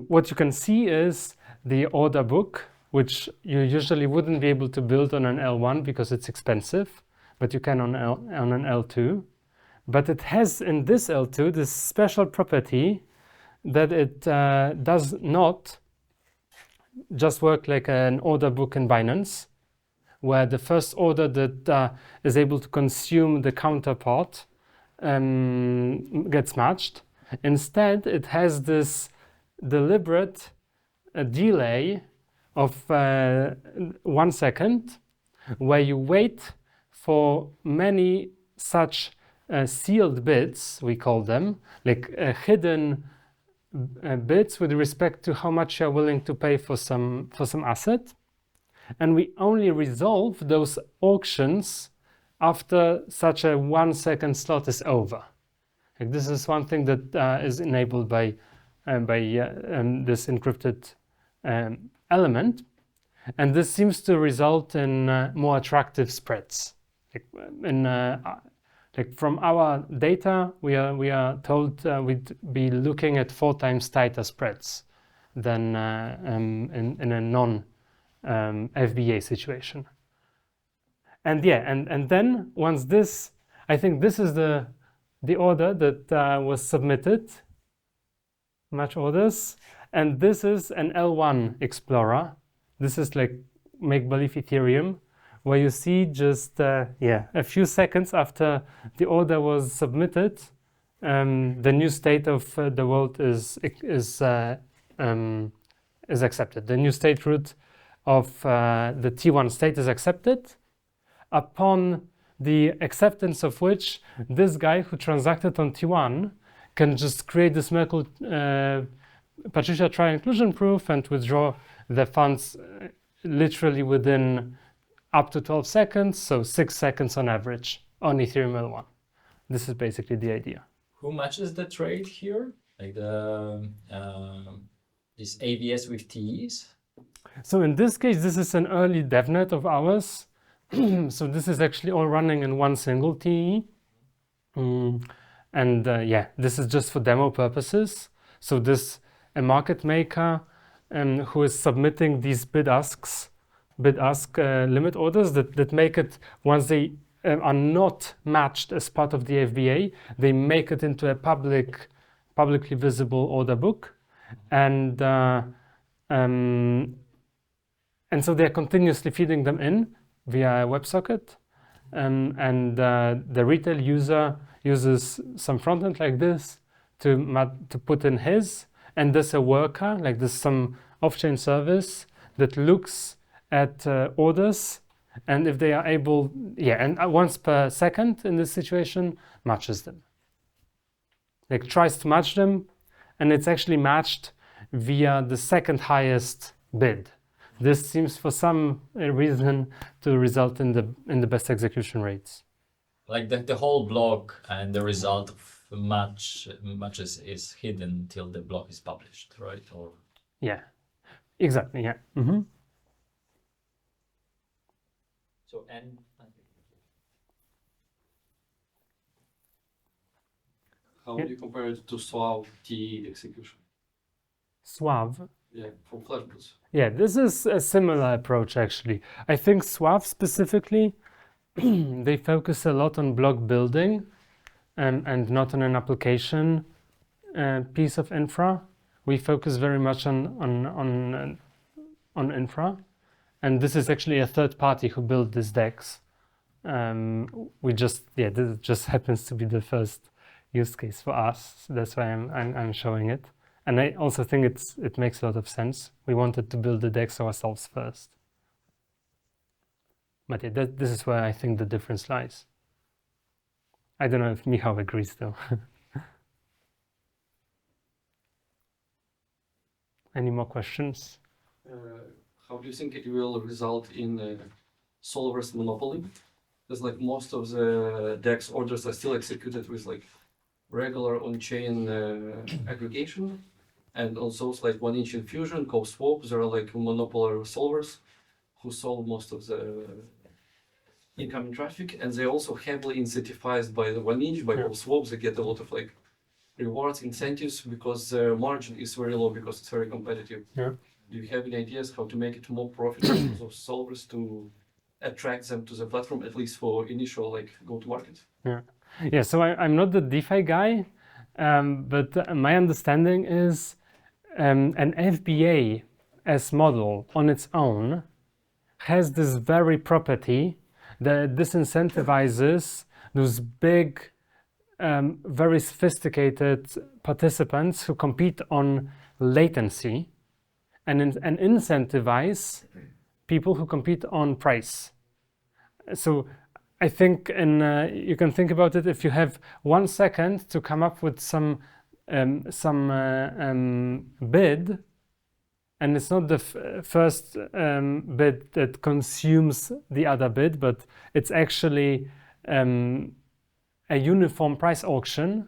What you can see is the order book, which you usually wouldn't be able to build on an L1 because it's expensive, but you can on an L2. But it has in this L2 this special property that it does not just work like an order book in Binance, where the first order that is able to consume the counterpart gets matched. Instead, it has this deliberate delay of 1 second, where you wait for many such sealed bits, we call them, like hidden bits with respect to how much you're willing to pay for some asset. And we only resolve those auctions after such a 1 second slot is over. Like this is one thing that is enabled by this encrypted element, and this seems to result in more attractive spreads. Like from our data, we are told we'd be looking at 4 times tighter spreads than in a non FBA situation. And yeah, and then once this, I think this is the order that was submitted, match orders, and this is an L1 Explorer. This is like make-believe Ethereum, where you see just a few seconds after the order was submitted, the new state of the world is accepted. The new state root of the T1 state is accepted, upon the acceptance of which this guy who transacted on T1 can just create this Merkle Patricia trial inclusion proof and withdraw the funds literally within up to 12 seconds, so 6 seconds on average on Ethereum L1. This is basically the idea. Who matches the trade here? Like the this AVS with TEs? So in this case, this is an early DevNet of ours. So this is actually all running in one single TE. And yeah, this is just for demo purposes. So this a market maker who is submitting these bid-ask limit orders that make it, once they are not matched as part of the FBA, they make it into a publicly visible order book. And so they're continuously feeding them in via WebSocket. And the retail user uses some frontend like this to put in his, and there's a worker, like there's some off-chain service that looks at orders, and if they are able, and once per second in this situation, matches them. Like tries to match them, and it's actually matched via the second highest bid. This seems for some reason to result in the best execution rates. Like the whole block and the result of matches is hidden till the block is published, right? Or yeah, exactly. Yeah. Mm-hmm. So and how would you compare it to Suave TE execution? Suave. Yeah, from Flashbots. Yeah, this is a similar approach actually. I think Suave specifically, they focus a lot on block building and not on an application piece of infra. We focus very much on infra, and this is actually a third party who built this DEX. This just happens to be the first use case for us. So that's why I'm showing it. And I also think it makes a lot of sense. We wanted to build the DEX ourselves first. But yeah, this is where I think the difference lies. I don't know if Michał agrees though. Any more questions? How do you think it will result in solver's monopoly? Because like most of the DEX orders are still executed with like regular on-chain aggregation, and also like 1inch infusion, co-swap, there are like monopolar solvers who solve most of the incoming traffic, and they also heavily incentivized by the 1inch, by co-swap. They get a lot of like rewards, incentives, because the margin is very low because it's very competitive. Yeah. Do you have any ideas how to make it more profitable for solvers to attract them to the platform, at least for initial like go-to-market? Yeah, so I'm not the DeFi guy, but my understanding is an FBA as model on its own has this very property that disincentivizes those big, very sophisticated participants who compete on latency and incentivize people who compete on price. So I think you can think about it if you have 1 second to come up with some bid, and it's not the first bid that consumes the other bid, but it's actually a uniform price auction.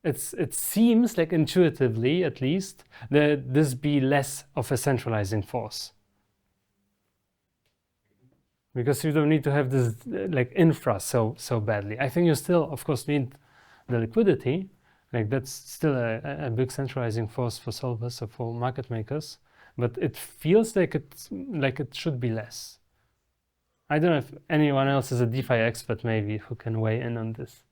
It seems like intuitively, at least, that this be less of a centralizing force. Because you don't need to have this like infra so badly. I think you still, of course, need the liquidity. Like that's still a big centralizing force for solvers or for market makers. But it feels like it should be less. I don't know if anyone else is a DeFi expert, maybe, who can weigh in on this.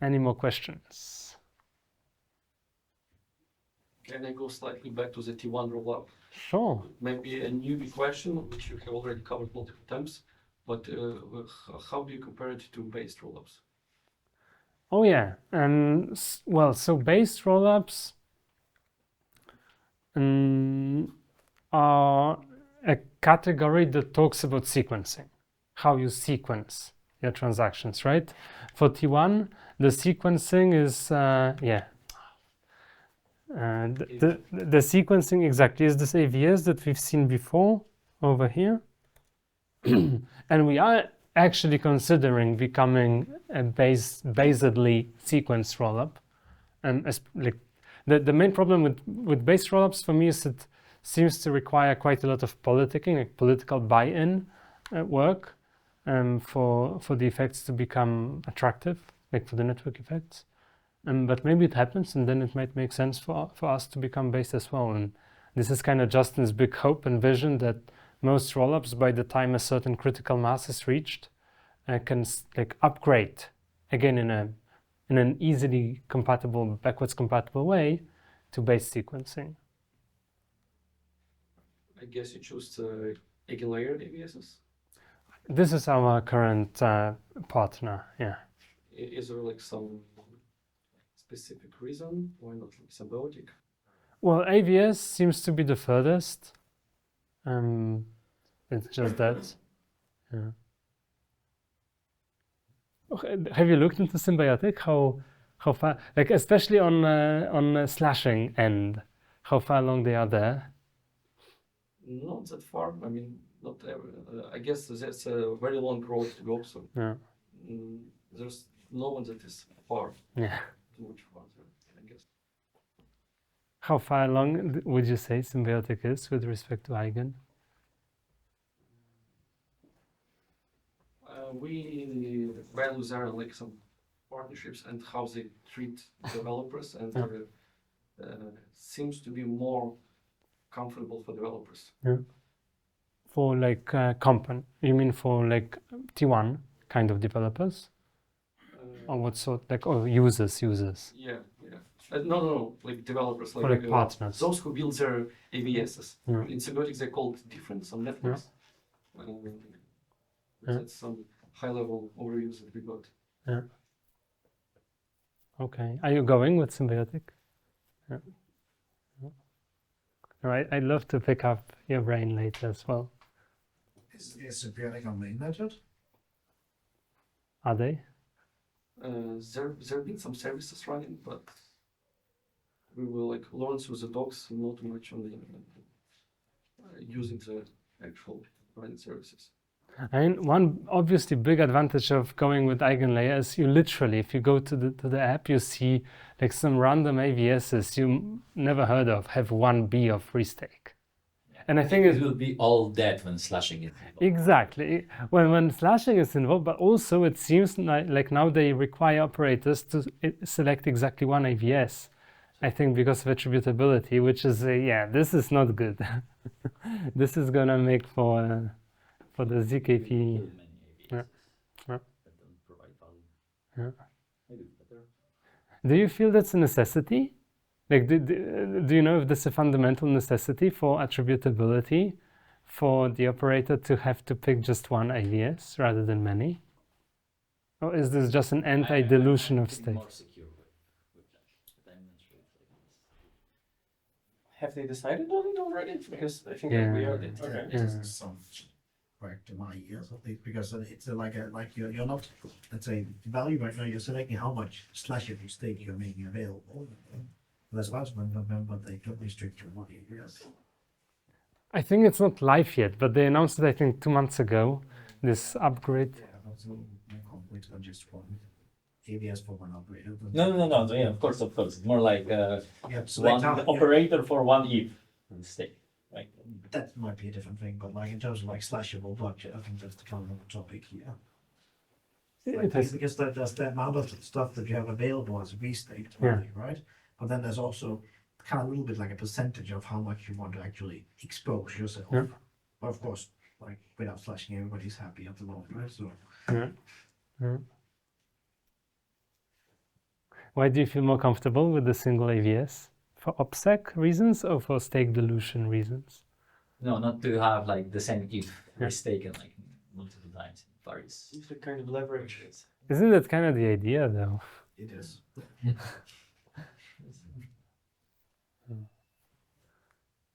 Any more questions? Can I go slightly back to the T1 rollup? Sure. Maybe a newbie question, which you have already covered multiple times, but how do you compare it to based rollups? Oh yeah, well, so based rollups are a category that talks about sequencing, how you sequence your transactions, right? For T1, the sequencing is the sequencing exactly is this AVS that we've seen before over here. And we are actually considering becoming a basedly sequenced rollup. The main problem with based rollups for me is it seems to require quite a lot of politicking, like political buy-in work for the effects to become attractive, like for the network effects. But maybe it happens, and then it might make sense for us to become based as well. And this is kind of Justin's big hope and vision that most rollups, by the time a certain critical mass is reached, can like upgrade again in an easily compatible, backwards compatible way to base sequencing. I guess you choose eigenlayer AVSs? This is our current partner, yeah. Is there like some specific reason why not like symbiotic? Well, AVS seems to be the furthest. It's just that. Yeah. Have you looked into symbiotic? How far, like especially on slashing end, how far along they are there? Not that far. I mean, not ever. I guess that's a very long road to go. So Yeah. There's no one that is far. Yeah. Too much farther, I guess. How far along would you say symbiotic is with respect to Eigen? We value there like some partnerships and how they treat developers, and seems to be more comfortable for developers. Yeah. For like you mean for like T1 kind of developers? Or what sort, like, or users? Yeah. No, like developers, For like partners. Those who build their AVSs. Yeah. In symbiotic, they call it different, some networks. That's some high-level overviews that we got. Yeah. Okay. Are you going with symbiotic? Yeah. All right. I'd love to pick up your brain later as well. Is symbiotic on mainnet yet? Are they? There have been some services running, but we will like learn through the docs, not much on the using the actual running services. I mean, one obviously big advantage of going with eigenlayer is you literally, if you go to the app, you see like some random AVSs you never heard of have 1B of free stake. And I think it will be all dead when slashing it. Exactly. When slashing is involved, but also it seems like now they require operators to select exactly one AVS. I think because of attributability, which is this is not good. This is gonna make for the zkP. Yeah. Do you feel that's a necessity? Like, do you know if there's a fundamental necessity for attributability for the operator to have to pick just one AVS rather than many? Or is this just an anti-dilution of state? More secure with that. I'm not sure have they decided on it already? Because I think Yeah. we heard it. Okay. It doesn't sound correct in my ears, at least, because it's like you're not, let's say, value right now. You're selecting how much slashable state you're making available. That's last one November they don't restrict your money. Yes. I think it's not live yet, but they announced it, I think, 2 months ago, this upgrade. Yeah, that's a little more complex than just one ABS for one operator. No. Yeah, of course. It's more like Yeah, select one how, operator for one ETH stake, right? that might be a different thing, but like in terms of like slashable budget, I think that's the kind of topic here. It has, Because there's the amount of stuff that you have available as restaked Yeah. money, right? But then there's also kind of a little bit like a percentage of how much you want to actually expose yourself. Yeah. But of course, like without slashing, everybody's happy at the moment, right? So Why do you feel more comfortable with the single AVS? For OPSEC reasons or for stake dilution reasons? No, not to have like the same ETH Yeah. mistaken like multiple times in various. It's the kind of leverage. Isn't that kind of the idea, though? it is.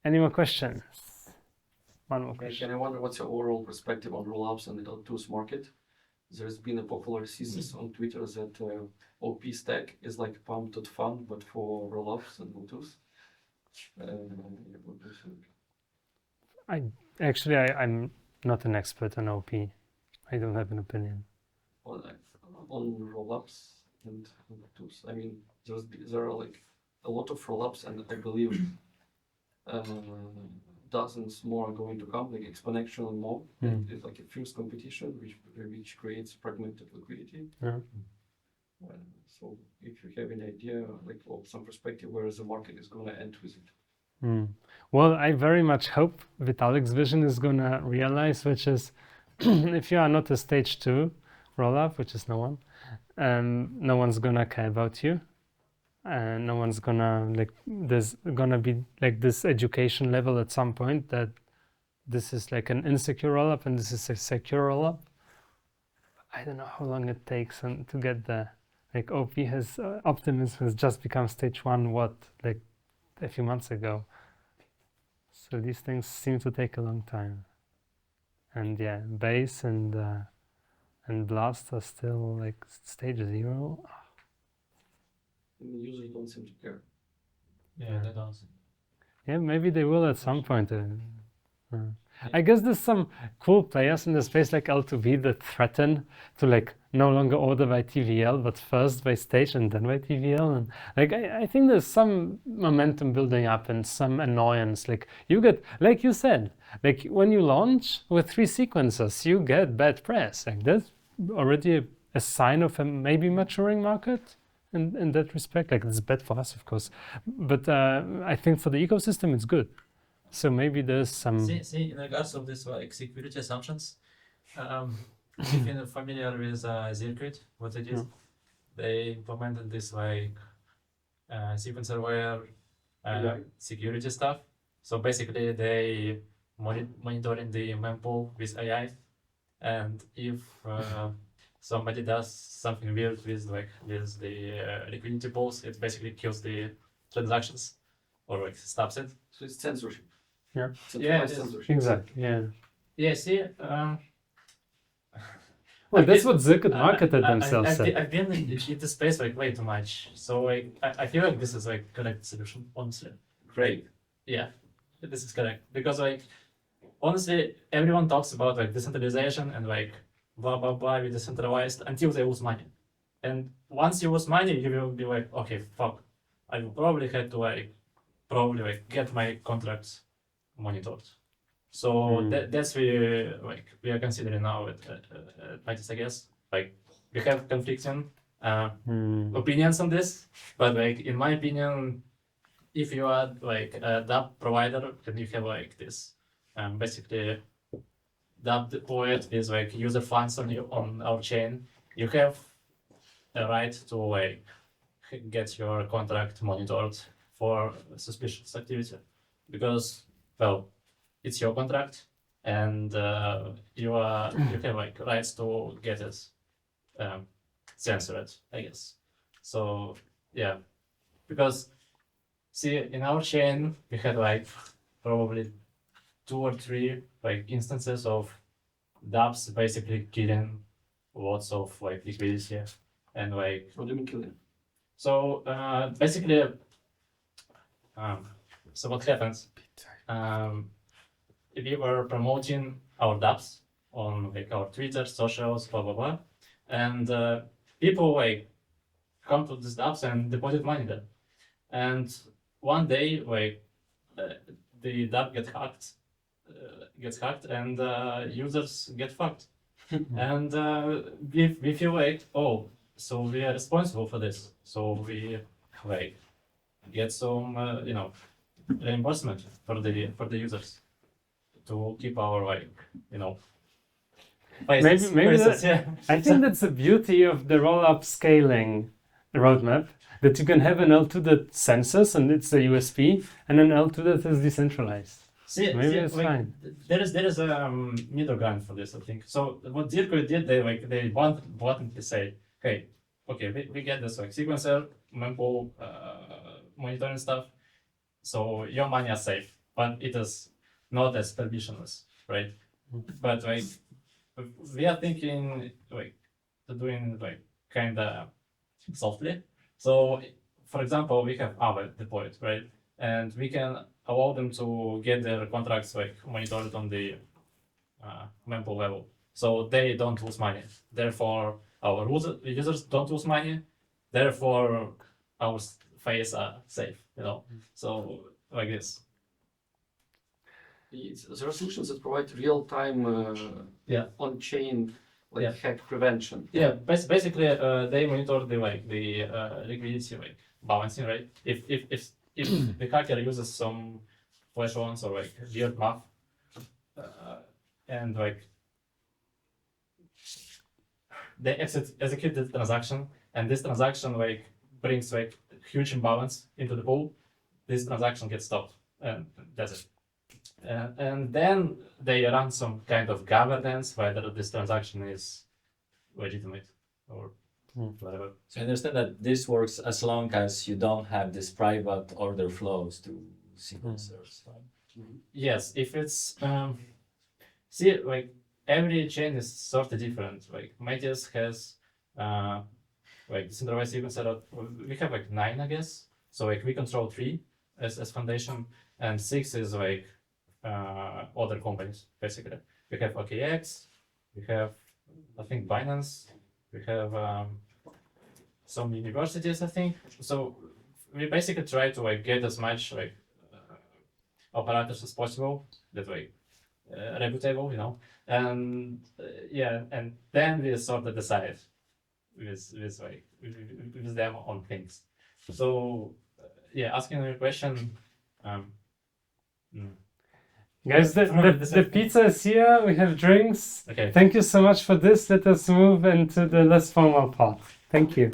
Any more questions? One more Okay, question. and I wonder what's your overall perspective on rollups and the L2's market? There's been a popular thesis on Twitter that OP stack is like pump.fun, but for rollups and L2s. What do you think? I'm not an expert on OP. I don't have an opinion. On rollups and L2s. I mean, there are like a lot of rollups, and I believe dozens more are going to come, like exponentially more. It's like a fierce competition, which creates fragmented liquidity. Yeah. So if you have any idea, like, or some perspective where the market is going to end with it. Well, I very much hope Vitalik's vision is going to realize, which is if you are not a stage 2 rollup, which is no one, no one's going to care about you. And no one's gonna, like, there's gonna be like this education level at some point that this is like an insecure rollup and this is a secure rollup. I don't know how long it takes to get there. Like Optimism has just become stage 1, like a few months ago. So these things seem to take a long time. And yeah, Base and Blast are still like stage 0. And the users don't seem to care. Yeah, that does. Yeah, maybe they will at some point. I guess there's some cool players in the space like L2B that threaten to like no longer order by TVL, but first by stage and then by TVL. And like I think there's some momentum building up and some annoyance. Like you get, like you said, like when you launch with 3 sequencers, you get bad press. Like that's already a sign of a maybe maturing market. In that respect, like it's bad for us, of course, but I think for the ecosystem it's good. So maybe there's some. See, in regards of this like security assumptions, if you're familiar with zkWarsaw, what they did, they implemented this like sequencer-aware security stuff. So basically, they monitoring the mempool with AI, and if somebody does something weird with the liquidity pools, it basically kills the transactions or like stops it. So it's censorship. Yeah. Yeah, it is. Censorship. Exactly. Yeah. Yeah. See. Well, that's what Zircuit marketed themselves. I've been in the space like way too much, so like I feel like this is like correct solution, honestly. Great. Yeah, this is correct because like honestly, everyone talks about like decentralization and like blah blah blah with decentralized until they lose money, and once you lose money, you will be like, okay, fuck, I will probably have to like get my contracts monitored. So that's we are considering now at Mightis, I guess. Like we have conflicting opinions on this, but like in my opinion, if you are like a DApp provider, then you have like this basically DApp deployed with like user funds on our chain. You have a right to like get your contract monitored for suspicious activity because, well, it's your contract and you have like rights to get it censored, I guess. So yeah, because See, in our chain, we had like probably 2 or 3 like instances of dApps basically killing lots of like liquidity and like. What do you mean killing? So basically, so what happens? We were promoting our dApps on like our Twitter, socials, blah blah blah, and people like come to these dApps and deposit money there. And one day, like the dApp gets hacked, and users get fucked. And we feel like, oh, so we are responsible for this. So we like get some reimbursement for the users to keep our faces, Maybe faces, yeah. I think that's the beauty of the rollup scaling roadmap, that you can have an L2 that senses and it's a USP, and an L2 that is decentralized. Maybe it's fine. There is a middle ground for this, I think. So what zkWarsaw did, they wanted to say, okay, we get this like sequencer, mempool, monitoring stuff. So your money is safe, but it is not as permissionless, right? But like we are thinking like doing like kind of softly. So for example, we have Aave deployed, right? And we can allow them to get their contracts like monitored on the mempool level, so they don't lose money. Therefore, our users don't lose money. Therefore, our fees are safe. So like this. There are solutions that provide real-time on-chain hack prevention. Yeah, basically they monitor the liquidity balancing, right? If the hacker uses some flash loans or like weird math, and like they execute the transaction, and this transaction like brings like huge imbalance into the pool, this transaction gets stopped, and that's it. And then they run some kind of governance whether this transaction is legitimate or whatever. So I understand that this works as long as you don't have this private order flows to sequencers, right? Yes, if it's see, like every chain is sort of different. Like Metis has like decentralized sequencer. We have like 9, I guess. So like we control 3 as foundation, and 6 is like other companies basically. We have OKX, we have I think Binance, we have some universities, I think. So we basically try to like get as much like operators as possible that like reputable, and and then we sort of decide with them on things. So asking your question. Guys, the pizza is here, we have drinks. Okay. Thank you so much for this. Let us move into the less formal part. Thank you.